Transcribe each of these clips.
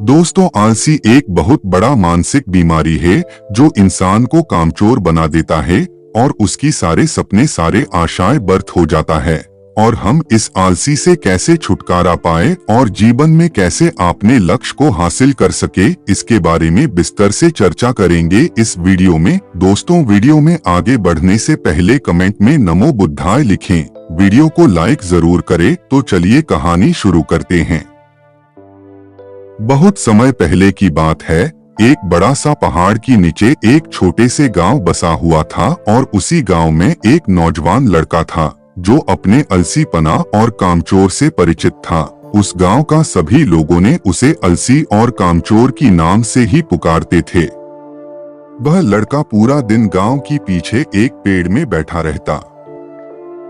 दोस्तों, आलसी एक बहुत बड़ा मानसिक बीमारी है जो इंसान को कामचोर बना देता है और उसकी सारे सपने, सारे आशाएं व्यर्थ हो जाता है। और हम इस आलसी से कैसे छुटकारा पाए और जीवन में कैसे अपने लक्ष्य को हासिल कर सके, इसके बारे में विस्तार से चर्चा करेंगे इस वीडियो में। दोस्तों, वीडियो में आगे बढ़ने से पहले कमेंट में नमो बुद्धाय लिखें, वीडियो को लाइक जरूर करें। तो चलिए कहानी शुरू करते हैं। बहुत समय पहले की बात है। एक बड़ा सा पहाड़ के नीचे एक छोटे से गांव बसा हुआ था और उसी गांव में एक नौजवान लड़का था जो अपने आलसीपना और कामचोर से परिचित था। उस गांव का सभी लोगों ने उसे आलसी और कामचोर की नाम से ही पुकारते थे। वह लड़का पूरा दिन गांव के पीछे एक पेड़ में बैठा रहता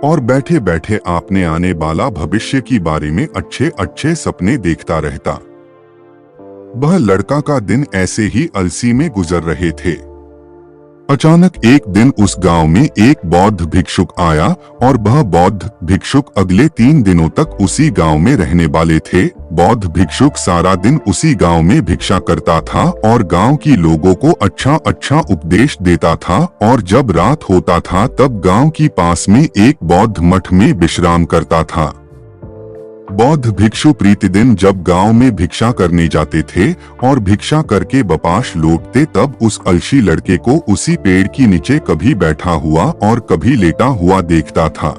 और बैठे बैठे अपने आने वाला भविष्य के बारे में अच्छे अच्छे सपने देखता रहता। वह लड़का का दिन ऐसे ही आलसी में गुजर रहे थे। अचानक एक दिन उस गांव में एक बौद्ध भिक्षुक आया और वह बौद्ध भिक्षुक अगले 3 दिनों तक उसी गांव में रहने वाले थे। बौद्ध भिक्षुक सारा दिन उसी गांव में भिक्षा करता था और गांव के लोगों को अच्छा अच्छा उपदेश देता था। और जब रात होता था तब गांव के पास में एक बौद्ध मठ में विश्राम करता था। बौद्ध भिक्षु प्रतिदिन जब गांव में भिक्षा करने जाते थे और भिक्षा करके वापस लौटते, तब उस आलसी लड़के को उसी पेड़ के नीचे कभी बैठा हुआ और कभी लेटा हुआ देखता था।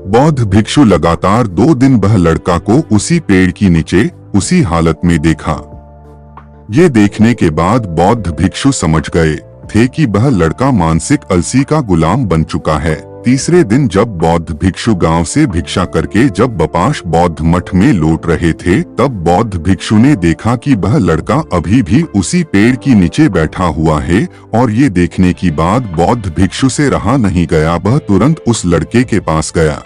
बौद्ध भिक्षु लगातार 2 दिन वह लड़का को उसी पेड़ के नीचे उसी हालत में देखा। ये देखने के बाद बौद्ध भिक्षु समझ गए थे कि वह लड़का मानसिक आलसी का गुलाम बन चुका है। तीसरे दिन जब बौद्ध भिक्षु गांव से भिक्षा करके जब वापस बौद्ध मठ में लौट रहे थे, तब बौद्ध भिक्षु ने देखा कि वह लड़का अभी भी उसी पेड़ के नीचे बैठा हुआ है। और ये देखने के बाद बौद्ध भिक्षु से रहा नहीं गया, वह तुरंत उस लड़के के पास गया।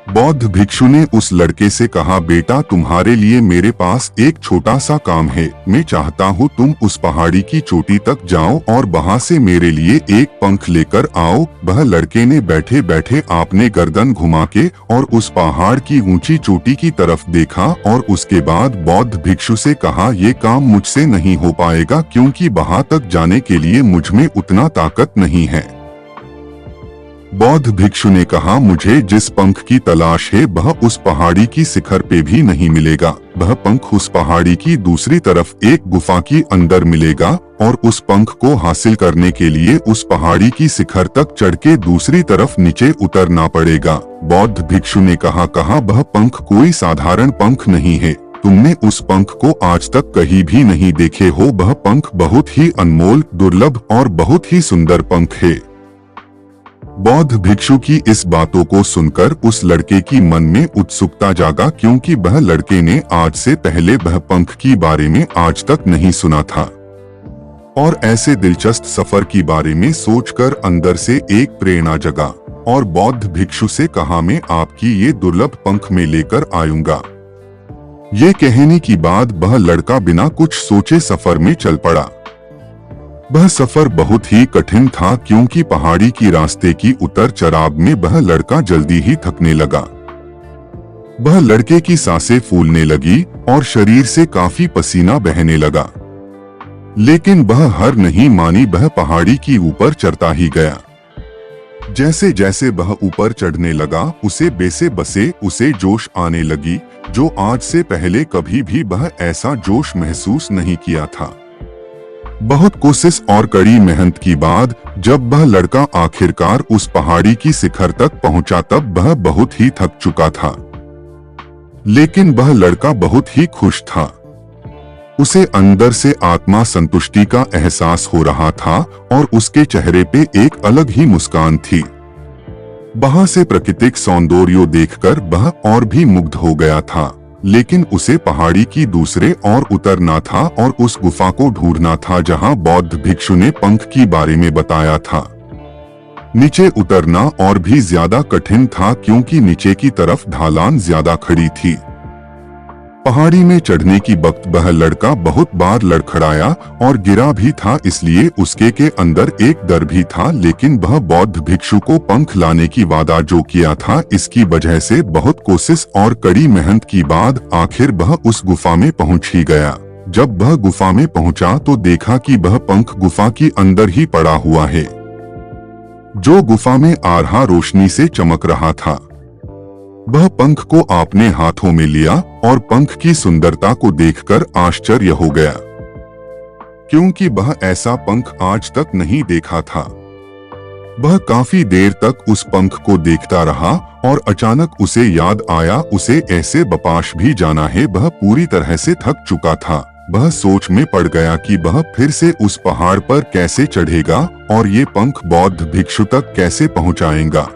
बौद्ध भिक्षु ने उस लड़के से कहा, बेटा, तुम्हारे लिए मेरे पास एक छोटा सा काम है। मैं चाहता हूँ तुम उस पहाड़ी की चोटी तक जाओ और वहाँ से मेरे लिए एक पंख लेकर आओ। वह लड़के ने बैठे बैठे आपने गर्दन घुमा के और उस पहाड़ की ऊंची चोटी की तरफ देखा और उसके बाद बौद्ध भिक्षु से कहा, ये काम मुझसे नहीं हो पाएगा क्योंकि वहाँ तक जाने के लिए मुझ में उतना ताकत नहीं है। बौद्ध भिक्षु ने कहा, मुझे जिस पंख की तलाश है वह उस पहाड़ी की शिखर पे भी नहीं मिलेगा। वह पंख उस पहाड़ी की दूसरी तरफ एक गुफा के अंदर मिलेगा और उस पंख को हासिल करने के लिए उस पहाड़ी की शिखर तक चढ़ के दूसरी तरफ नीचे उतरना पड़ेगा। बौद्ध भिक्षु ने कहा, वह पंख कोई साधारण पंख नहीं है। तुमने उस पंख को आज तक कहीं भी नहीं देखे हो। वह पंख बहुत ही अनमोल, दुर्लभ और बहुत ही सुंदर पंख है। बौद्ध भिक्षु की इस बातों को सुनकर उस लड़के की मन में उत्सुकता जागा, क्योंकि वह लड़के ने आज से पहले वह पंख के बारे में आज तक नहीं सुना था। और ऐसे दिलचस्प सफर के बारे में सोचकर अंदर से एक प्रेरणा जगा और बौद्ध भिक्षु से कहा, मैं आपकी ये दुर्लभ पंख में लेकर आऊंगा। ये कहने के बाद वह लड़का बिना कुछ सोचे सफर में चल पड़ा। वह सफर बहुत ही कठिन था क्योंकि पहाड़ी की रास्ते की उतर चढ़ाव में वह लड़का जल्दी ही थकने लगा। वह लड़के की सांसें फूलने लगी और शरीर से काफी पसीना बहने लगा, लेकिन वह हार नहीं मानी। वह पहाड़ी की ऊपर चढ़ता ही गया। जैसे जैसे वह ऊपर चढ़ने लगा, उसे बेसे बसे उसे जोश आने लगी, जो आज से पहले कभी भी वह ऐसा जोश महसूस नहीं किया था। बहुत कोशिश और कड़ी मेहनत के बाद जब वह लड़का आखिरकार उस पहाड़ी की शिखर तक पहुंचा, तब वह बहुत ही थक चुका था, लेकिन वह लड़का बहुत ही खुश था। उसे अंदर से आत्मा संतुष्टि का एहसास हो रहा था और उसके चेहरे पे एक अलग ही मुस्कान थी। वहां से प्राकृतिक सौंदर्य देखकर वह और भी मुग्ध हो गया था, लेकिन उसे पहाड़ी की दूसरे ओर उतरना था और उस गुफा को ढूंढना था जहां बौद्ध भिक्षु ने पंख के बारे में बताया था। नीचे उतरना और भी ज्यादा कठिन था क्योंकि नीचे की तरफ ढलान ज्यादा खड़ी थी। पहाड़ी में चढ़ने की वक्त वह लड़का बहुत बार लड़खड़ाया और गिरा भी था, इसलिए उसके के अंदर एक डर भी था। लेकिन वह बौद्ध भिक्षु को पंख लाने की वादा जो किया था, इसकी वजह से बहुत कोशिश और कड़ी मेहनत के बाद आखिर वह उस गुफा में पहुंच ही गया। जब वह गुफा में पहुंचा तो देखा कि वह पंख गुफा के अंदर ही पड़ा हुआ है, जो गुफा में आ रहा रोशनी से चमक रहा था। वह पंख को अपने हाथों में लिया और पंख की सुंदरता को देखकर आश्चर्य हो गया, क्योंकि वह ऐसा पंख आज तक नहीं देखा था। वह काफी देर तक उस पंख को देखता रहा और अचानक उसे याद आया उसे ऐसे वापस भी जाना है। वह पूरी तरह से थक चुका था। वह सोच में पड़ गया कि वह फिर से उस पहाड़ पर कैसे चढ़ेगा और ये पंख बौद्ध भिक्षु तक कैसे पहुंचाएगा।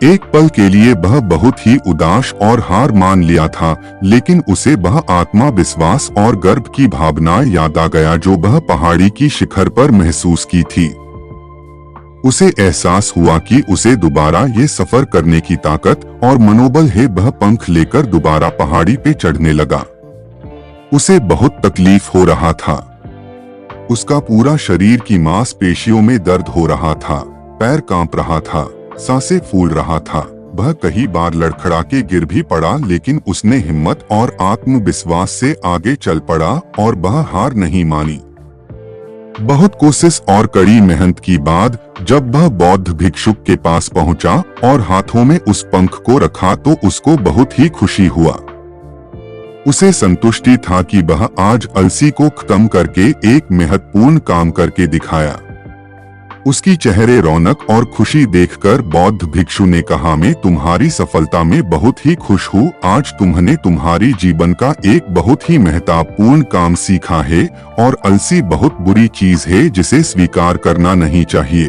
एक पल के लिए वह बहुत ही उदास और हार मान लिया था, लेकिन उसे वह आत्मविश्वास और गर्व की भावना याद आ गया जो वह पहाड़ी की शिखर पर महसूस की थी। उसे एहसास हुआ कि उसे दोबारा ये सफर करने की ताकत और मनोबल है। वह पंख लेकर दोबारा पहाड़ी पे चढ़ने लगा। उसे बहुत तकलीफ हो रहा था। उसका पूरा शरीर की मांसपेशियों में दर्द हो रहा था, पैर कांप रहा था, सांसें फूल रहा था। वह कई बार लड़खड़ा के गिर भी पड़ा, लेकिन उसने हिम्मत और आत्मविश्वास से आगे चल पड़ा और वह हार नहीं मानी। बहुत कोशिश और कड़ी मेहनत की बाद जब वह बौद्ध भिक्षुक के पास पहुंचा और हाथों में उस पंख को रखा तो उसको बहुत ही खुशी हुआ। उसे संतुष्टि था कि वह आज अलसी को खत्म करके एक महत्वपूर्ण काम करके दिखाया। उसकी चेहरे रौनक और खुशी देखकर बौद्ध भिक्षु ने कहा, मैं तुम्हारी सफलता में बहुत ही खुश हूँ। आज तुमने तुम्हारी जीवन का एक बहुत ही महत्वपूर्ण काम सीखा है और अलसी बहुत बुरी चीज है जिसे स्वीकार करना नहीं चाहिए।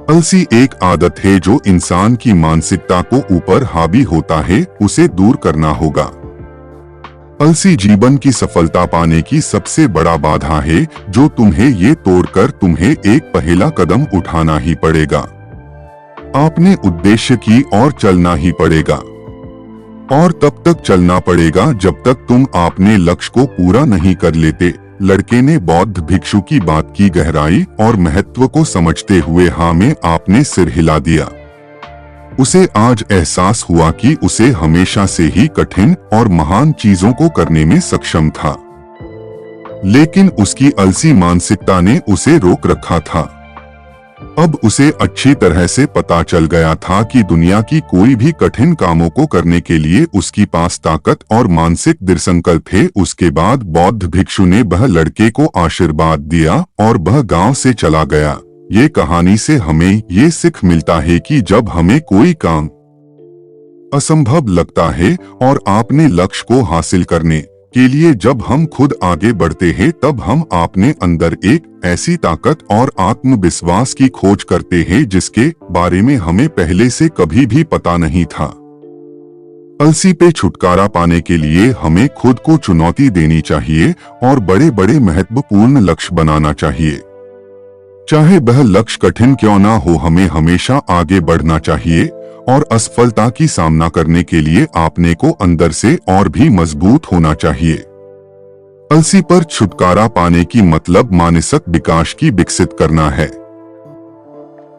अलसी एक आदत है जो इंसान की मानसिकता को ऊपर हावी होता है, उसे दूर करना होगा। अलसी जीवन की सफलता पाने की सबसे बड़ा बाधा है जो तुम्हें ये तोड़कर तुम्हें एक पहला कदम उठाना ही पड़ेगा। आपने उद्देश्य की ओर चलना ही पड़ेगा और तब तक चलना पड़ेगा जब तक तुम अपने लक्ष्य को पूरा नहीं कर लेते। लड़के ने बौद्ध भिक्षु की बात की गहराई और महत्व को समझते हुए हाँ में आपने सिर हिला दिया। उसे आज एहसास हुआ कि उसे हमेशा से ही कठिन और महान चीजों को करने में सक्षम था, लेकिन उसकी अलसी मानसिकता ने उसे रोक रखा था। अब उसे अच्छी तरह से पता चल गया था कि दुनिया की कोई भी कठिन कामों को करने के लिए उसके पास ताकत और मानसिक दृढ़ संकल्प है। उसके बाद बौद्ध भिक्षु ने वह लड़के को आशीर्वाद दिया और वह गांव से चला गया। ये कहानी से हमें ये सीख मिलता है कि जब हमें कोई काम असंभव लगता है और अपने लक्ष्य को हासिल करने के लिए जब हम खुद आगे बढ़ते हैं, तब हम अपने अंदर एक ऐसी ताकत और आत्मविश्वास की खोज करते हैं जिसके बारे में हमें पहले से कभी भी पता नहीं था। अलसी पे छुटकारा पाने के लिए हमें खुद को चुनौती देनी चाहिए और बड़े बड़े महत्वपूर्ण लक्ष्य बनाना चाहिए। चाहे वह लक्ष्य कठिन क्यों ना हो, हमें हमेशा आगे बढ़ना चाहिए और असफलता की सामना करने के लिए अपने को अंदर से और भी मजबूत होना चाहिए। अलसी पर छुटकारा पाने की मतलब मानसिक विकास की विकसित करना है।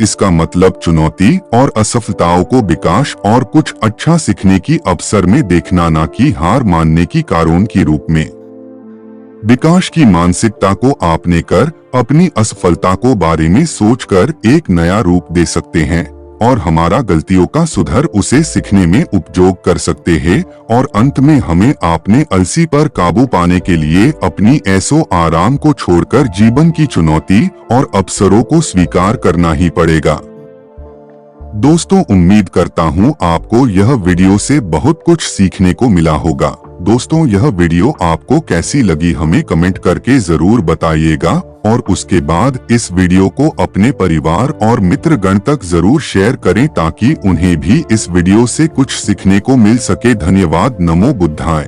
इसका मतलब चुनौती और असफलताओं को विकास और कुछ अच्छा सीखने की अवसर में देखना, ना कि हार मानने की कारण के रूप में। विकास की मानसिकता को आपने कर अपनी असफलता को बारे में सोचकर एक नया रूप दे सकते हैं और हमारा गलतियों का सुधार उसे सीखने में उपयोग कर सकते हैं। और अंत में हमें अपने अलसी पर काबू पाने के लिए अपनी ऐसो आराम को छोड़कर जीवन की चुनौती और अवसरों को स्वीकार करना ही पड़ेगा। दोस्तों, उम्मीद करता हूँ आपको यह वीडियो से बहुत कुछ सीखने को मिला होगा। दोस्तों, यह वीडियो आपको कैसी लगी हमें कमेंट करके जरूर बताइएगा और उसके बाद इस वीडियो को अपने परिवार और मित्रगण तक जरूर शेयर करें ताकि उन्हें भी इस वीडियो से कुछ सीखने को मिल सके। धन्यवाद। नमो बुद्धाय।